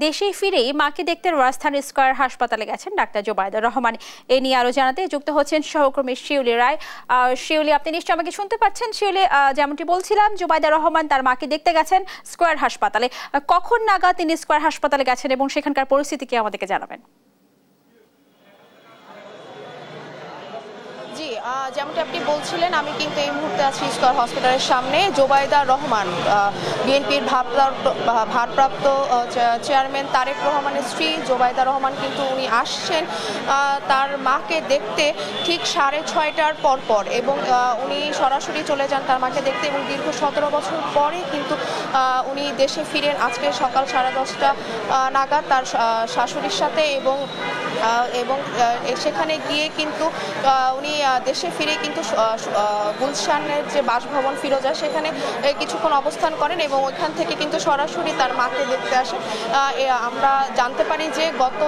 দেশে ফিরেই মাকে দেখতে রাজধানী স্কয়ার হাসপাতালে গেছেন ডাক্তার জোবায়দা রহমান। এ নিয়ে আরো জানাতে যুক্ত হচ্ছেন সহকর্মী শিউলি রায়। শিউলি, আপনি নিশ্চয়ই আমাকে শুনতে পাচ্ছেন? শিউলি, যেমনটি বলছিলাম, জোবায়দা রহমান তার মাকে দেখতে গেছেন স্কয়ার হাসপাতালে। কখন নাগাদ তিনি স্কয়ার হাসপাতালে গেছেন এবং সেখানকার পরিস্থিতি কি আমাদেরকে জানাবেন? জি, যেমনটি আপনি বলছিলেন, আমি কিন্তু এই মুহূর্তে আছি স্কয়ার হসপিটালের সামনে। জোবায়দা রহমান, বিএনপির ভারপ্রাপ্ত চেয়ারম্যান তারেক রহমানের স্ত্রী জোবায়দা রহমান, কিন্তু উনি আসছেন তার মাকে দেখতে ঠিক 6:30টার পর এবং উনি সরাসরি চলে যান তার মাকে দেখতে এবং দীর্ঘ 17 বছর পরে কিন্তু উনি দেশে ফিরেন আজকে সকাল 10:30 নাগাদ তার শাশুড়ির সাথে এবং সেখানে গিয়ে কিন্তু উনি দেশে ফিরে কিন্তু গুলশানের যে বাসভবন ফিরোজা সেখানে কিছুক্ষণ অবস্থান করেন এবং ওইখান থেকে কিন্তু সরাসরি তার মাকে দেখতে আসেন। আমরা জানতে পারি যে গত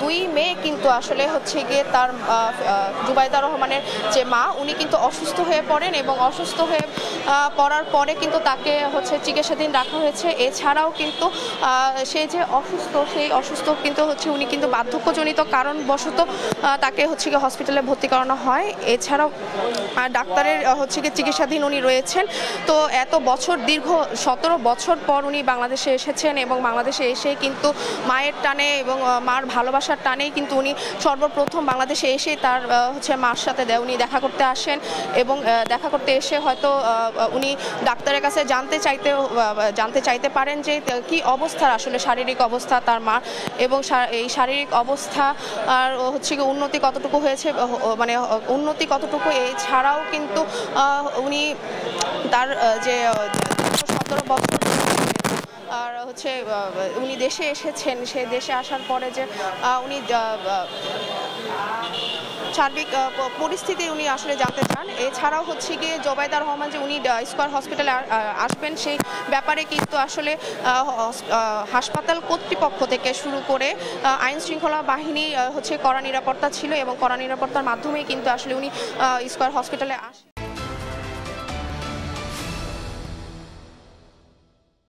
2 মে কিন্তু আসলে হচ্ছে গিয়ে তার জোবায়দা রহমানের যে মা, উনি কিন্তু অসুস্থ হয়ে পড়েন এবং অসুস্থ হয়ে পড়ার পরে কিন্তু তাকে হচ্ছে চিকিৎসাধীন রাখা হয়েছে। এছাড়াও কিন্তু সে যে অসুস্থ, সেই অসুস্থ কিন্তু হচ্ছে উনি কিন্তু বার্ধক্যজনিত কারণবশত তাকে হচ্ছে গিয়ে হসপিটালে ভর্তি করানো হয়। এছাড়াও ডাক্তারের হচ্ছে গিয়ে চিকিৎসাধীন উনি রয়েছেন। তো এত বছর, দীর্ঘ 17 বছর পর উনি বাংলাদেশে এসেছেন এবং বাংলাদেশে এসে কিন্তু মায়ের টানে এবং মার ভালোবাসার টানেই কিন্তু উনি সর্বপ্রথম বাংলাদেশে এসে তার হচ্ছে মার সাথে উনি দেখা করতে আসেন এবং দেখা করতে এসে হয়তো উনি ডাক্তারের কাছে জানতে চাইতে পারেন যে কি অবস্থা, আসলে শারীরিক অবস্থা তার মার এবং এই শারীরিক অবস্থা আর হচ্ছে কি উন্নতি কতটুকু হয়েছে, মানে উন্নতি কতটুকু। এছাড়াও কিন্তু উনি তার যে 17 বছর আর হচ্ছে উনি দেশে এসেছেন, সে দেশে আসার পরে যে উনি সার্বিক পরিস্থিতি উনি আসলে জানতে চান। এছাড়াও হচ্ছে গিয়ে জোবায়দা রহমান যে উনি স্কয়ার হসপিটালে আসবেন সেই ব্যাপারে কিন্তু আসলে হাসপাতাল কর্তৃপক্ষ থেকে শুরু করে আইন শৃঙ্খলা বাহিনী হচ্ছে কড়া নিরাপত্তা ছিল এবং কড়া নিরাপত্তার মাধ্যমেই কিন্তু আসলে উনি স্কয়ার হসপিটালে আসেন।